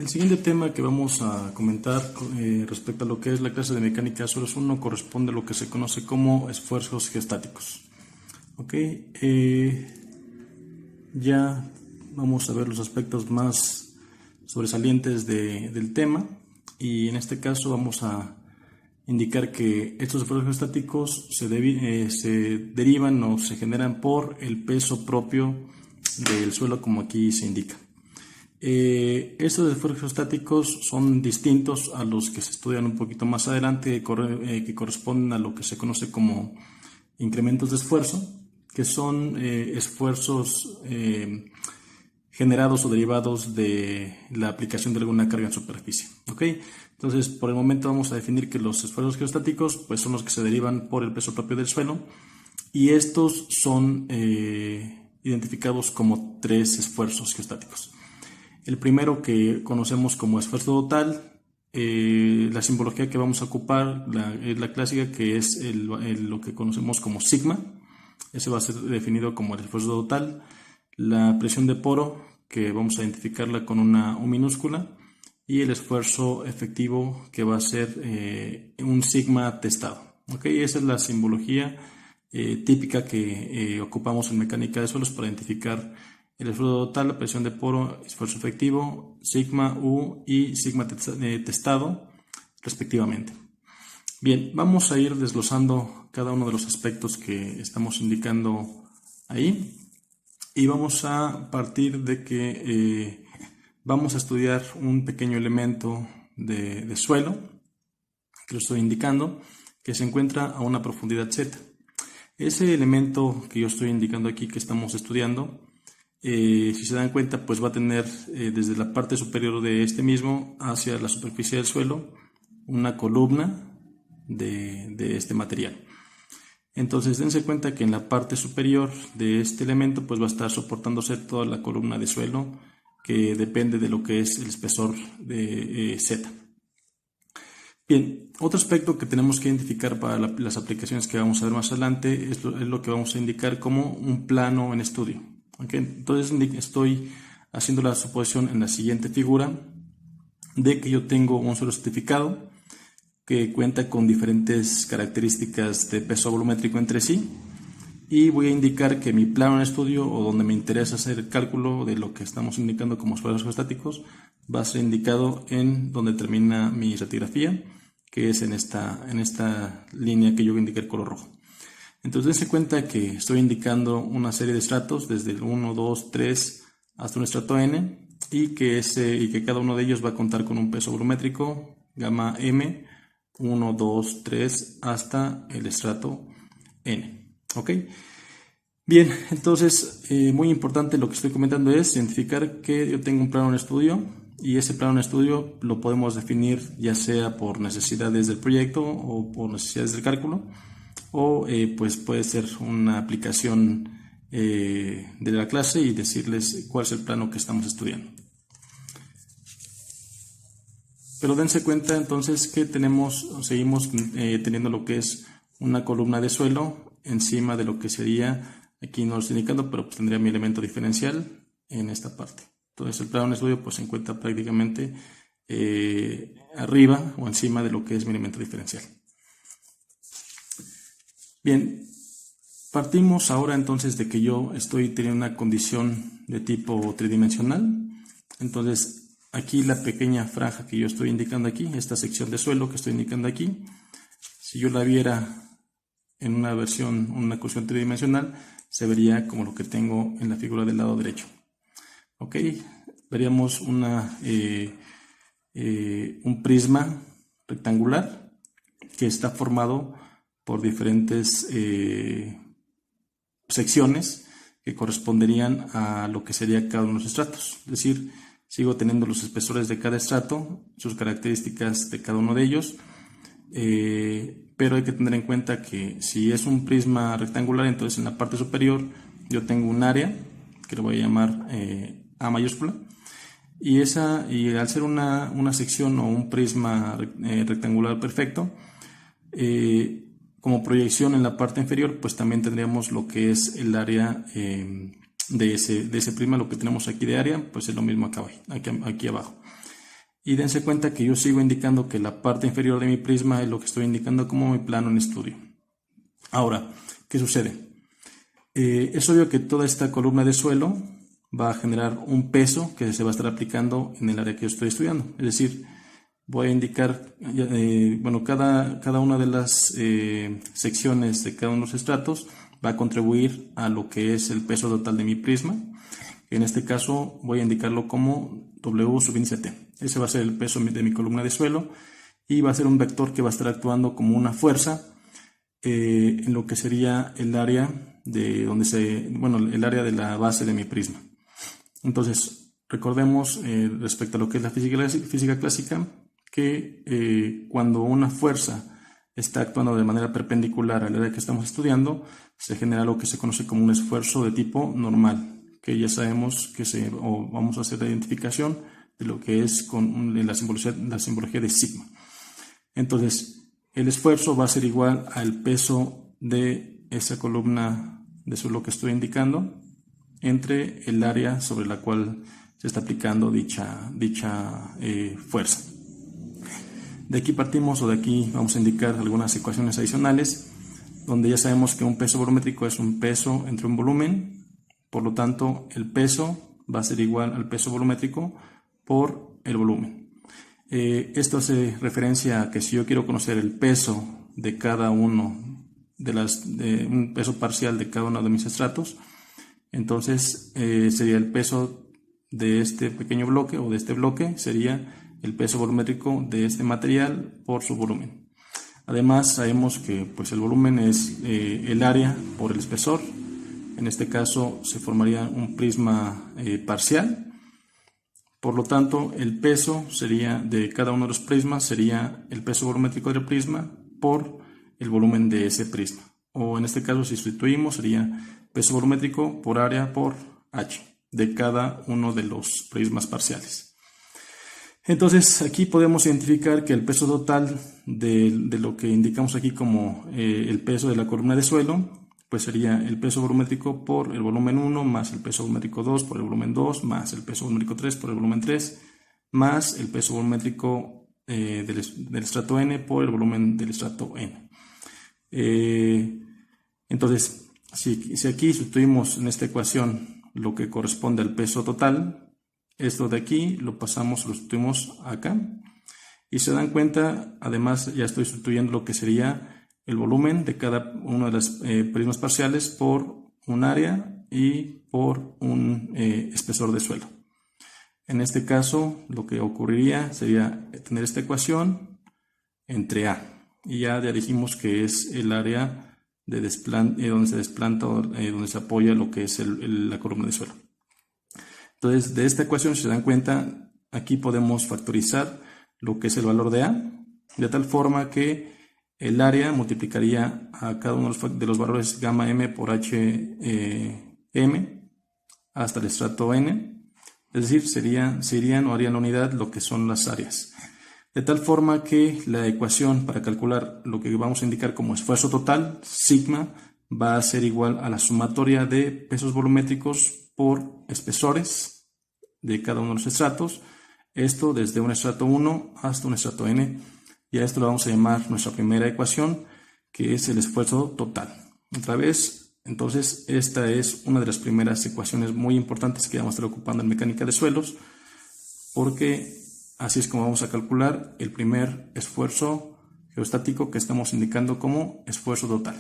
El siguiente tema que vamos a comentar respecto a lo que es la clase de mecánica de suelos 1 corresponde a lo que se conoce como esfuerzos geostáticos. Ok, ya vamos a ver los aspectos más sobresalientes del tema, y en este caso vamos a indicar que estos esfuerzos geostáticos se derivan o se generan por el peso propio del suelo, como aquí se indica. Estos esfuerzos geostáticos son distintos a los que se estudian un poquito más adelante, que corresponden a lo que se conoce como incrementos de esfuerzo, que son esfuerzos generados o derivados de la aplicación de alguna carga en superficie. ¿Okay? Entonces, por el momento vamos a definir que los esfuerzos geostáticos pues, son los que se derivan por el peso propio del suelo, y estos son identificados como tres esfuerzos geostáticos. El primero, que conocemos como esfuerzo total, la simbología que vamos a ocupar es la clásica, que es lo que conocemos como sigma. Ese va a ser definido como el esfuerzo total. La presión de poro, que vamos a identificarla con una U minúscula, y el esfuerzo efectivo, que va a ser un sigma testado. ¿Okay? Esa es la simbología típica que ocupamos en mecánica de suelos para identificar el esfuerzo total, la presión de poro, esfuerzo efectivo, sigma U y sigma testado, respectivamente. Bien, vamos a ir desglosando cada uno de los aspectos que estamos indicando ahí, y vamos a partir de que vamos a estudiar un pequeño elemento de suelo, que lo estoy indicando, que se encuentra a una profundidad Z. Ese elemento que yo estoy indicando aquí, que estamos estudiando, si se dan cuenta, pues va a tener desde la parte superior de este mismo hacia la superficie del suelo una columna de este material. Entonces dense cuenta que en la parte superior de este elemento pues va a estar soportándose toda la columna de suelo, que depende de lo que es el espesor de Z. Bien, otro aspecto que tenemos que identificar para las aplicaciones que vamos a ver más adelante es lo que vamos a indicar como un plano en estudio. ¿Okay? Entonces estoy haciendo la suposición en la siguiente figura de que yo tengo un suelo estratificado que cuenta con diferentes características de peso volumétrico entre sí, y voy a indicar que mi plano en estudio, o donde me interesa hacer el cálculo de lo que estamos indicando como esfuerzos geostáticos, va a ser indicado en donde termina mi estratigrafía, que es en esta línea que yo indiqué el color rojo. Entonces dense cuenta que estoy indicando una serie de estratos desde el 1, 2, 3 hasta un estrato N, y que cada uno de ellos va a contar con un peso volumétrico gamma M, 1, 2, 3 hasta el estrato N. ¿Ok? Bien, entonces muy importante lo que estoy comentando es identificar que yo tengo un plano en estudio, y ese plano en estudio lo podemos definir ya sea por necesidades del proyecto o por necesidades del cálculo, o pues puede ser una aplicación de la clase y decirles cuál es el plano que estamos estudiando. Pero dense cuenta entonces que seguimos teniendo lo que es una columna de suelo encima de lo que sería, aquí no lo estoy indicando, pero pues tendría mi elemento diferencial en esta parte. Entonces el plano de estudio pues se encuentra prácticamente arriba o encima de lo que es mi elemento diferencial. Bien, partimos ahora entonces de que yo estoy teniendo una condición de tipo tridimensional. Entonces aquí la pequeña franja que yo estoy indicando aquí, esta sección de suelo que estoy indicando aquí, si yo la viera en una cuestión tridimensional, se vería como lo que tengo en la figura del lado derecho. Ok, veríamos un prisma rectangular que está formado por diferentes secciones que corresponderían a lo que sería cada uno de los estratos. Es decir, sigo teniendo los espesores de cada estrato, sus características de cada uno de ellos, pero hay que tener en cuenta que si es un prisma rectangular, entonces en la parte superior yo tengo un área que lo voy a llamar A mayúscula, y al ser una sección o un prisma rectangular perfecto, como proyección en la parte inferior, pues también tendríamos lo que es el área de ese prisma. Lo que tenemos aquí de área, pues es lo mismo aquí abajo. Y dense cuenta que yo sigo indicando que la parte inferior de mi prisma es lo que estoy indicando como mi plano en estudio. Ahora, ¿qué sucede? Es obvio que toda esta columna de suelo va a generar un peso que se va a estar aplicando en el área que yo estoy estudiando. Es decir, voy a indicar, bueno, cada una de las secciones de cada uno de los estratos va a contribuir a lo que es el peso total de mi prisma. En este caso voy a indicarlo como W sub índice T. Ese va a ser el peso de mi columna de suelo y va a ser un vector que va a estar actuando como una fuerza en lo que sería el área de donde el área de la base de mi prisma. Entonces, recordemos respecto a lo que es la física clásica, que cuando una fuerza está actuando de manera perpendicular al área que estamos estudiando, se genera lo que se conoce como un esfuerzo de tipo normal, que ya sabemos que vamos a hacer la identificación de lo que es con la simbología de sigma. Entonces, el esfuerzo va a ser igual al peso de esa columna de suelo que estoy indicando entre el área sobre la cual se está aplicando dicha fuerza. De aquí partimos, o de aquí vamos a indicar algunas ecuaciones adicionales, donde ya sabemos que un peso volumétrico es un peso entre un volumen, por lo tanto el peso va a ser igual al peso volumétrico por el volumen. Esto hace referencia a que si yo quiero conocer el peso de cada uno de un peso parcial de cada uno de mis estratos, entonces sería el peso de este pequeño bloque o de este bloque sería el peso volumétrico de este material por su volumen. Además sabemos que pues, el volumen es el área por el espesor. En este caso se formaría un prisma parcial. Por lo tanto, el peso sería de cada uno de los prismas sería el peso volumétrico del prisma por el volumen de ese prisma. O en este caso, si sustituimos, sería peso volumétrico por área por H de cada uno de los prismas parciales. Entonces, aquí podemos identificar que el peso total de lo que indicamos aquí como el peso de la columna de suelo, pues sería el peso volumétrico por el volumen 1 más el peso volumétrico 2 por el volumen 2 más el peso volumétrico 3 por el volumen 3 más el peso volumétrico del estrato N por el volumen del estrato N. Entonces, si aquí sustituimos en esta ecuación lo que corresponde al peso total, esto de aquí lo sustituimos acá y se dan cuenta, además ya estoy sustituyendo lo que sería el volumen de cada uno de los prismas parciales por un área y por un espesor de suelo. En este caso, lo que ocurriría sería tener esta ecuación entre A. Y ya dijimos que es el área de donde se desplanta o donde se apoya lo que es la columna de suelo. Entonces, de esta ecuación, si se dan cuenta, aquí podemos factorizar lo que es el valor de A, de tal forma que el área multiplicaría a cada uno de los valores gamma m por h m hasta el estrato n, es decir, serían o harían la unidad lo que son las áreas. De tal forma que la ecuación para calcular lo que vamos a indicar como esfuerzo total, sigma, va a ser igual a la sumatoria de pesos volumétricos por espesores de cada uno de los estratos. Esto desde un estrato 1 hasta un estrato n. Y a esto lo vamos a llamar nuestra primera ecuación, que es el esfuerzo total. Otra vez, entonces, esta es una de las primeras ecuaciones muy importantes que vamos a estar ocupando en mecánica de suelos, porque así es como vamos a calcular el primer esfuerzo geostático que estamos indicando como esfuerzo total.